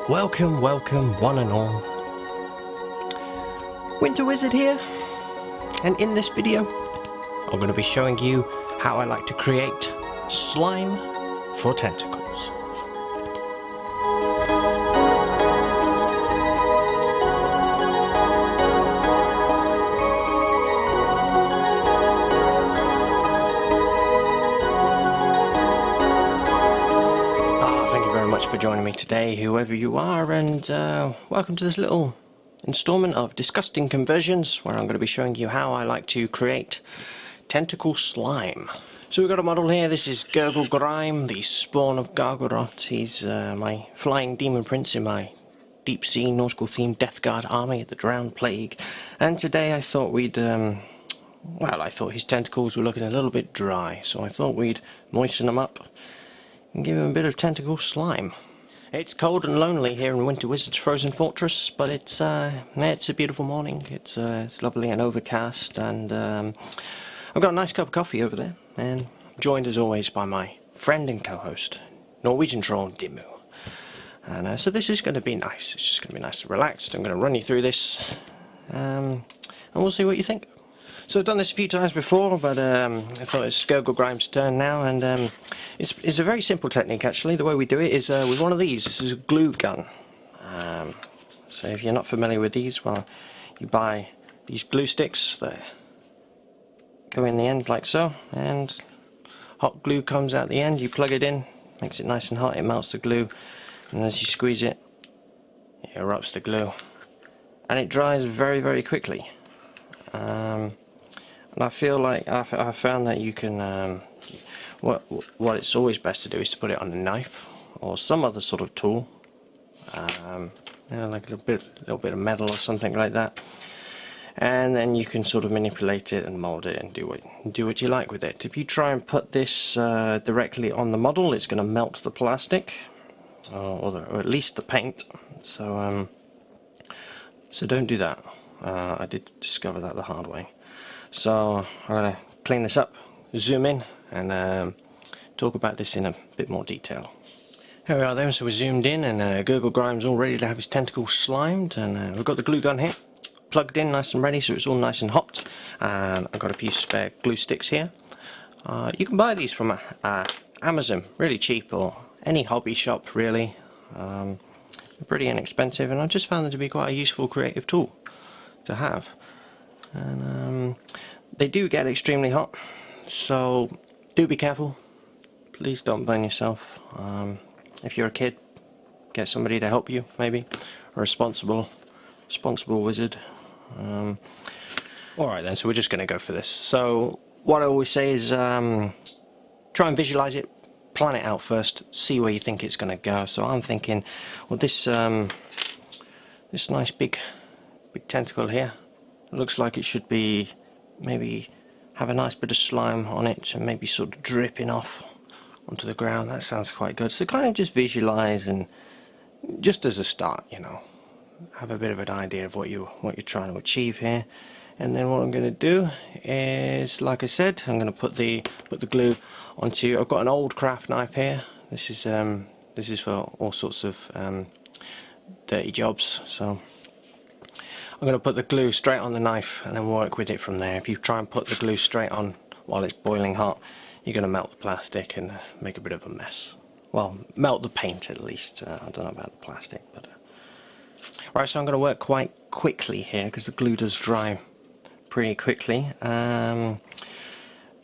Welcome, welcome, one and all. Winter Wizard here, and in this video, I'm going to be showing you how I like to create slime for tentacles. For joining me today, whoever you are, and welcome to this little installment of Disgusting Conversions, where I'm going to be showing you how I like to create tentacle slime. So we've got a model here. This is Gurgle Grime, the spawn of Gargoroth. He's my flying demon prince in my deep sea nautical themed Death Guard army at the Drowned Plague. And today I thought we'd I thought his tentacles were looking a little bit dry, so I thought we'd moisten them up and give him a bit of tentacle slime. It's cold and lonely here in Winter Wizard's Frozen Fortress, but it's a beautiful morning. It's lovely and overcast, and I've got a nice cup of coffee over there, and I'm joined as always by my friend and co-host, Norwegian Troll Dimmu. And so this is going to be nice. It's just going to be nice and relaxed. I'm going to run you through this, and we'll see what you think. So I've done this a few times before, but I thought it's Gurgle Grime's turn now, and it's a very simple technique actually. The way we do it is with one of these. This is a glue gun. So if you're not familiar with these, well, you buy these glue sticks that go in the end like so, and hot glue comes out the end. You plug it in, makes it nice and hot, it melts the glue, and as you squeeze it, it erupts the glue, and it dries very, very quickly. And I feel like I found that you can, what it's always best to do is to put it on a knife or some other sort of tool, like a little bit of metal or something like that, and then you can sort of manipulate it and mold it and do what you like with it. If you try and put this directly on the model, it's going to melt the plastic, or at least the paint. So don't do that. I did discover that the hard way. So I'm going to clean this up, zoom in, and talk about this in a bit more detail. Here we are then, so we're zoomed in, and Gurgle Grime's all ready to have his tentacles slimed, and we've got the glue gun here, plugged in nice and ready, so it's all nice and hot, and I've got a few spare glue sticks here. You can buy these from Amazon, really cheap, or any hobby shop really. They're pretty inexpensive, and I just found them to be quite a useful creative tool to have. And they do get extremely hot, so do be careful. Please don't burn yourself. If you're a kid, get somebody to help you, maybe, a responsible wizard. Alright then, so we're just going to go for this. So what I always say is try and visualize it, plan it out first, see where you think it's going to go. So I'm thinking, well, this nice big tentacle here, looks like it should be, maybe have a nice bit of slime on it and maybe sort of dripping off onto the ground. That sounds quite good. So kind of just visualize, and just as a start, you know, have a bit of an idea of what you're trying to achieve here. And then what I'm going to do is, like I said, I'm going to put the glue onto. I've got an old craft knife here. This is for all sorts of dirty jobs. So I'm going to put the glue straight on the knife and then work with it from there. If you try and put the glue straight on while it's boiling hot, you're going to melt the plastic and make a bit of a mess. Well, melt the paint at least. I don't know about the plastic, but right. So I'm going to work quite quickly here because the glue does dry pretty quickly. So I'm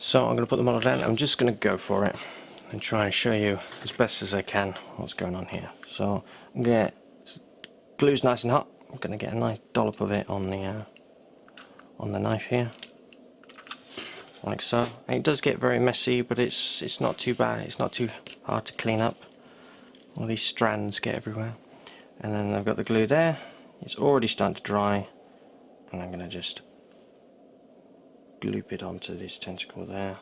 going to put the model down. I'm just going to go for it and try and show you as best as I can what's going on here. So I'm going to get glue's nice and hot. I'm going to get a nice dollop of it on the knife here, like so. And it does get very messy, but it's not too bad. It's not too hard to clean up. All these strands get everywhere. And then I've got the glue there. It's already starting to dry, and I'm going to just gloop it onto this tentacle there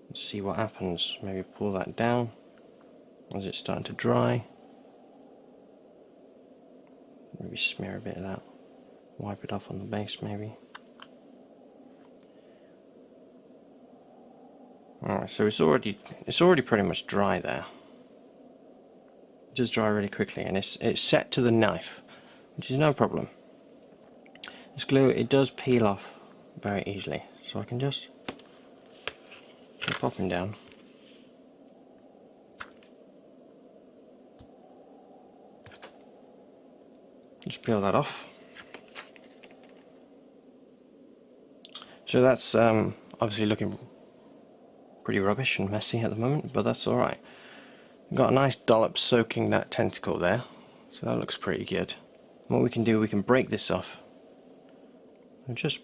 and see what happens. Maybe pull that down as it's starting to dry. Maybe smear a bit of that, wipe it off on the base maybe. Alright, so it's already pretty much dry there. does dry really quickly, and it's set to the knife, which is no problem. This glue, it does peel off very easily, so I can just pop him down. Just peel that off. So that's obviously looking pretty rubbish and messy at the moment, but that's alright. Got a nice dollop soaking that tentacle there, so that looks pretty good. What we can do, we can break this off. It just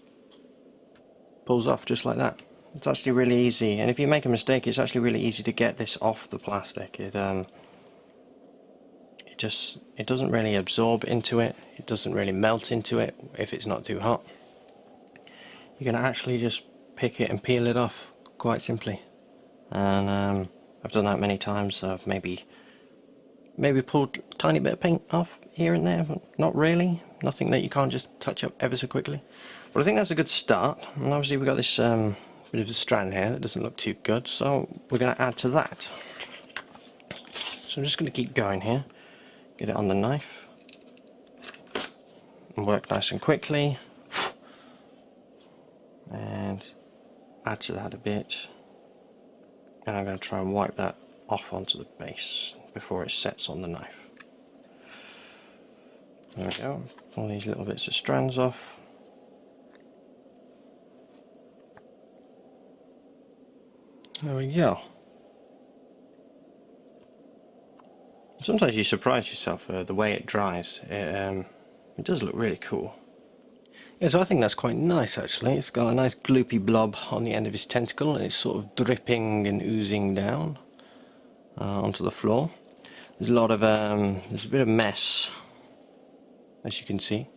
pulls off just like that. It's actually really easy, and if you make a mistake, it's actually really easy to get this off the plastic. It doesn't really absorb into it. It doesn't really melt into it if it's not too hot. You can actually just pick it and peel it off quite simply. And I've done that many times. I've maybe pulled a tiny bit of paint off here and there, but not really. Nothing that you can't just touch up ever so quickly. But I think that's a good start. And obviously we've got this bit of a strand here that doesn't look too good, so we're going to add to that. So I'm just going to keep going here. Get it on the knife. And work nice and quickly. And add to that a bit. And I'm going to try and wipe that off onto the base before it sets on the knife. There we go. All these little bits of strands off. There we go. Sometimes you surprise yourself the way it dries. It does look really cool. Yeah, so I think that's quite nice actually. It's got a nice gloopy blob on the end of his tentacle, and it's sort of dripping and oozing down onto the floor. There's a lot of there's a bit of mess, as you can see.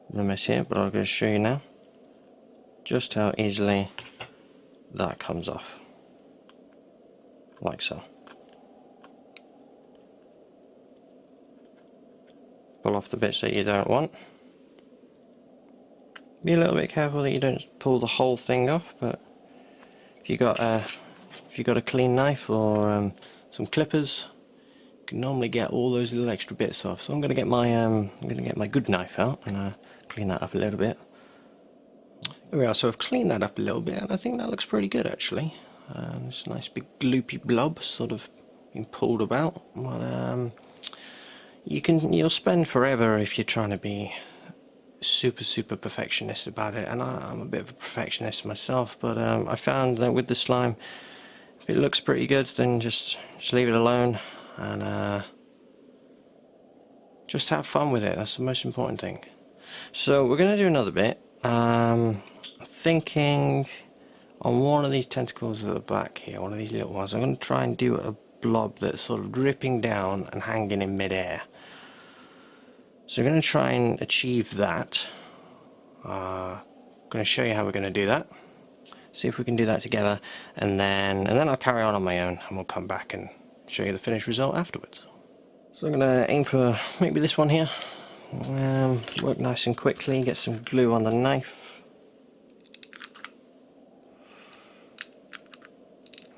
A bit of mess here, but I'm going to show you now just how easily that comes off, like so. Pull off the bits that you don't want. Be a little bit careful that you don't pull the whole thing off, but if you got a clean knife or some clippers, you can normally get all those little extra bits off. So I'm going to get my good knife out and clean that up a little bit. There we are. So I've cleaned that up a little bit, and I think that looks pretty good actually. It's a nice big gloopy blob, sort of being pulled about. But you'll spend forever if you're trying to be super perfectionist about it, and I'm a bit of a perfectionist myself, but I found that with the slime, if it looks pretty good, then just leave it alone and just have fun with it. That's the most important thing. So we're going to do another bit. I'm thinking on one of these tentacles at the back here, one of these little ones, I'm going to try and do a blob that's sort of dripping down and hanging in midair. So we're going to try and achieve that. I'm going to show you how we're going to do that. See if we can do that together, and then I'll carry on my own, and we'll come back and show you the finished result afterwards. So I'm going to aim for maybe this one here. Work nice and quickly. Get some glue on the knife.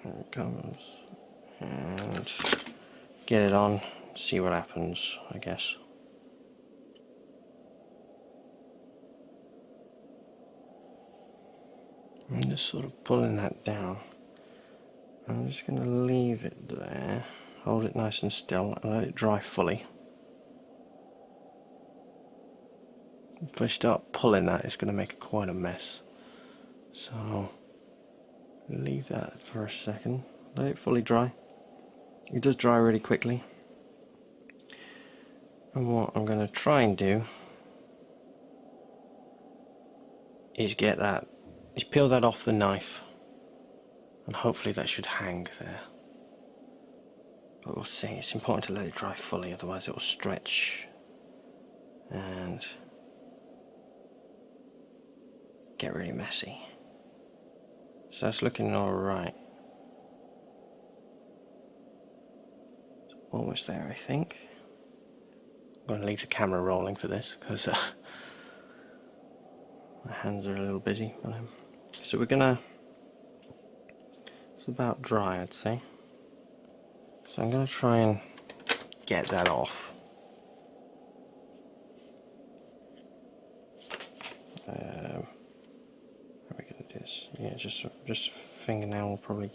There it comes, and get it on. See what happens, I guess. I'm just sort of pulling that down. I'm just going to leave it there, hold it nice and still, and let it dry fully. If I start pulling that, it's going to make quite a mess. So leave that for a second, let it fully dry. It does dry really quickly. And what I'm going to try and do is peel that off the knife, and hopefully that should hang there. But we'll see. It's important to let it dry fully, otherwise it will stretch and get really messy. So that's looking alright. Almost there, I think. I'm going to leave the camera rolling for this because my hands are a little busy. So we're gonna, it's about dry, I'd say. So I'm gonna try and get that off. How are we going to do this? Yeah, just a fingernail will probably.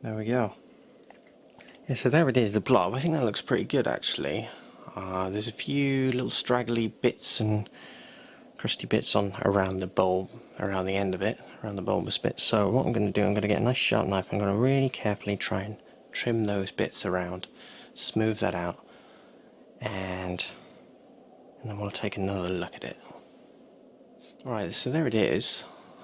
There we go. Yeah, so there it is, the blob. I think that looks pretty good actually. There's a few little straggly bits and crusty bits on around the bulb, around the end of it, around the bulbous bits. So what I'm going to do, I'm going to get a nice sharp knife. I'm going to really carefully try and trim those bits around, smooth that out, and then we'll take another look at it. Alright, so there it is,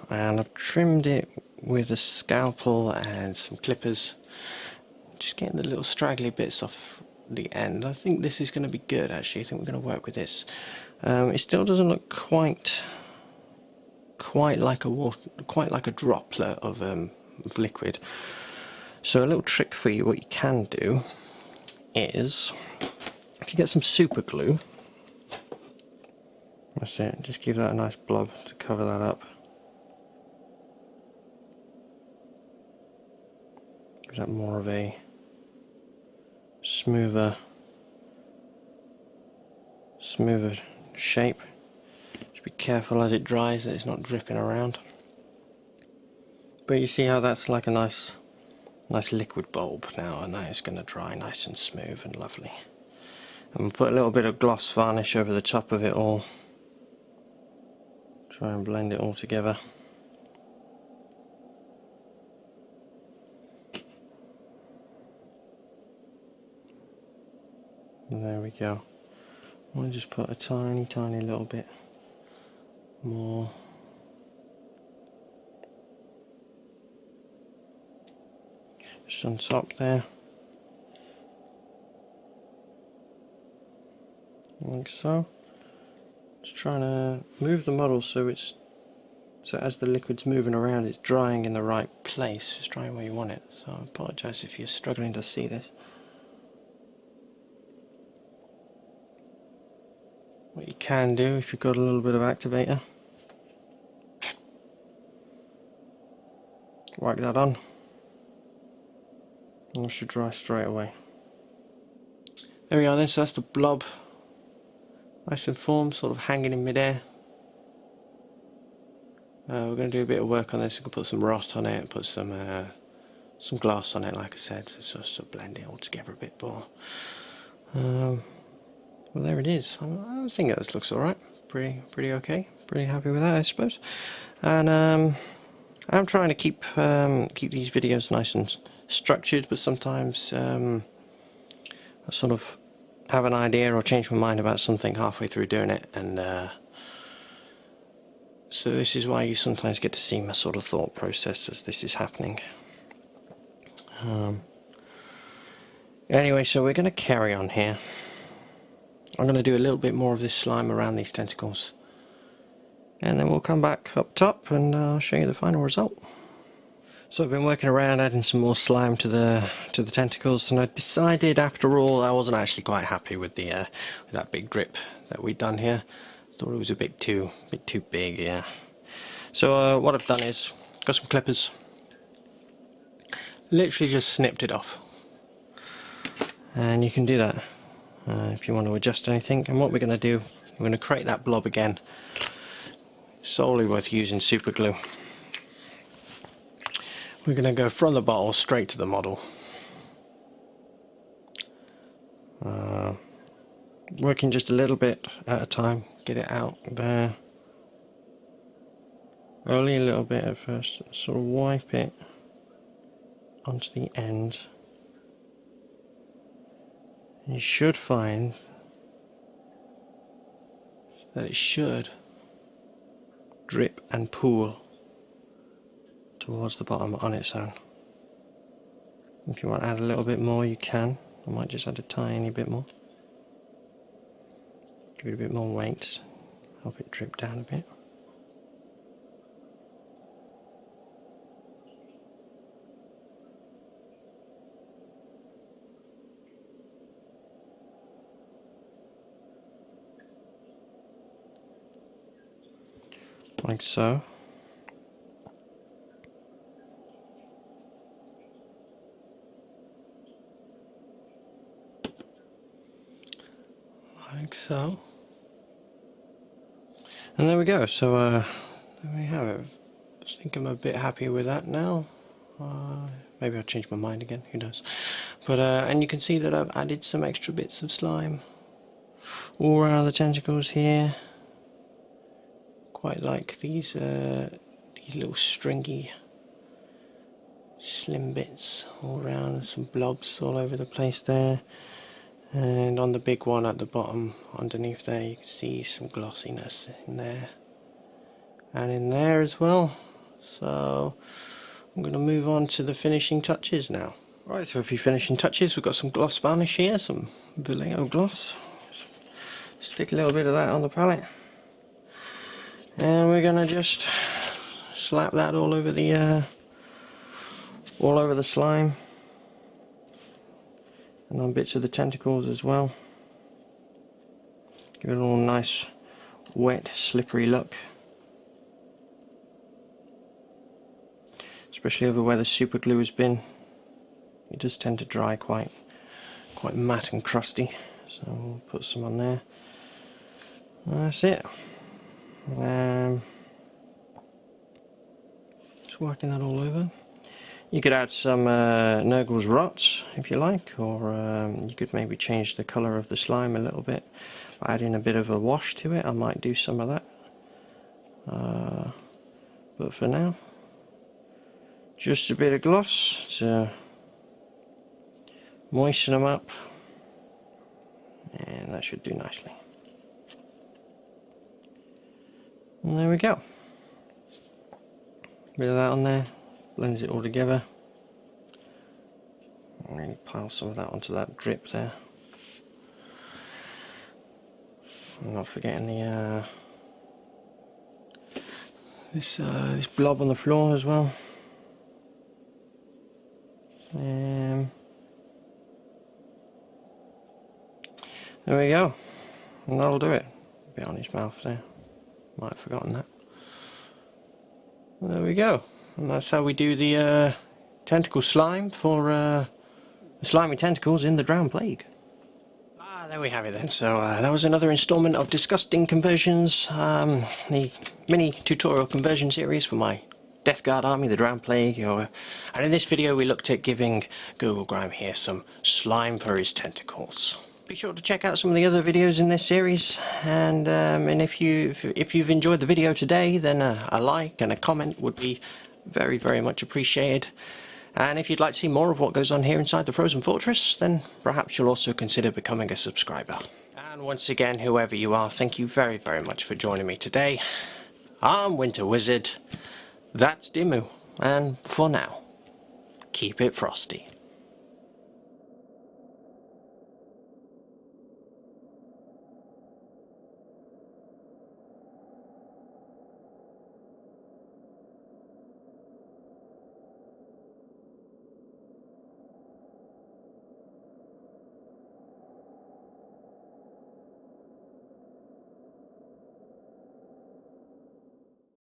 and I've trimmed it with a scalpel and some clippers, just getting the little straggly bits off the end. I think this is going to be good actually. I think we're going to work with this. It still doesn't look quite like a droplet of liquid. So a little trick for you, what you can do is, if you get some super glue, that's it, just give that a nice blob to cover that up. Give that more of a smoother shape. Just be careful as it dries that it's not dripping around. But you see how that's like a nice liquid bulb now, and that is going to dry nice and smooth and lovely. And we'll put a little bit of gloss varnish over the top of it all. Try and blend it all together. And there we go. I want to just put a tiny little bit more. Just on top there. Like so. Just trying to move the model so as the liquid's moving around, it's drying in the right place. It's drying where you want it. So I apologise if you're struggling to see this. What you can do, if you've got a little bit of activator, whack that on, and it should dry straight away. There we are then, so that's the blob, nice and formed, sort of hanging in midair. We're going to do a bit of work on this. We can put some rot on it, put some glass on it, like I said, so to blend it all together a bit more. Well, there it is. I think that looks alright. Pretty okay. Pretty happy with that, I suppose. And I'm trying to keep these videos nice and structured, but sometimes I sort of have an idea or change my mind about something halfway through doing it, and so this is why you sometimes get to see my sort of thought process as this is happening. Anyway, so we're going to carry on here. I'm going to do a little bit more of this slime around these tentacles, and then we'll come back up top and I'll show you the final result. So I've been working around adding some more slime to the tentacles, and I decided after all I wasn't actually quite happy with that big drip that we'd done here. Thought it was a bit too big, yeah. So what I've done is got some clippers, literally just snipped it off, and you can do that if you want to adjust anything. And what we're going to do, we're going to create that blob again, solely with using super glue. We're going to go from the bottle straight to the model. Working just a little bit at a time, get it out there. Only a little bit at first, sort of wipe it onto the end. And you should find that it should drip and pool towards the bottom on its own. If you want to add a little bit more, you can. I might just add a tiny bit more. Give it a bit more weight, help it drip down a bit. Like so. like so. And there we go. So there we have it. I think I'm a bit happy with that now. Maybe I'll change my mind again, who knows. But and you can see that I've added some extra bits of slime all around the tentacles here. Quite like these little stringy slim bits all around, some blobs all over the place there. And on the big one at the bottom underneath there, you can see some glossiness in there and in there as well. So I'm going to move on to the finishing touches now. Right, so a few finishing touches. We've got some gloss varnish here, some Vallejo gloss. Stick a little bit of that on the palette, and we're going to just slap that all over the slime and on bits of the tentacles as well. Give it a little nice wet, slippery look, especially over where the super glue has been. It does tend to dry quite matte and crusty, so we'll put some on there. That's it. Just working that all over. You could add some Nurgle's rots if you like, or you could maybe change the colour of the slime a little bit by adding a bit of a wash to it. I might do some of that. But for now, just a bit of gloss to moisten them up, and that should do nicely. And there we go. Bit of that on there, blends it all together. And really pile some of that onto that drip there. I'm not forgetting the this blob on the floor as well. There we go, and that'll do it. A bit on his mouth there, might have forgotten that. There we go, and that's how we do the tentacle slime for the slimy tentacles in the Drowned Plague. There we have it then. So that was another installment of Disgusting Conversions, the mini tutorial conversion series for my Death Guard army, the Drowned Plague. And in this video we looked at giving Google Grime here some slime for his tentacles. Be sure to check out some of the other videos in this series, and if you've enjoyed the video today, then a like and a comment would be very, very much appreciated. And if you'd like to see more of what goes on here inside the Frozen Fortress, then perhaps you'll also consider becoming a subscriber. And once again, whoever you are, thank you very, very much for joining me today. I'm Winter Wizard, that's Dimmu, and for now, keep it frosty.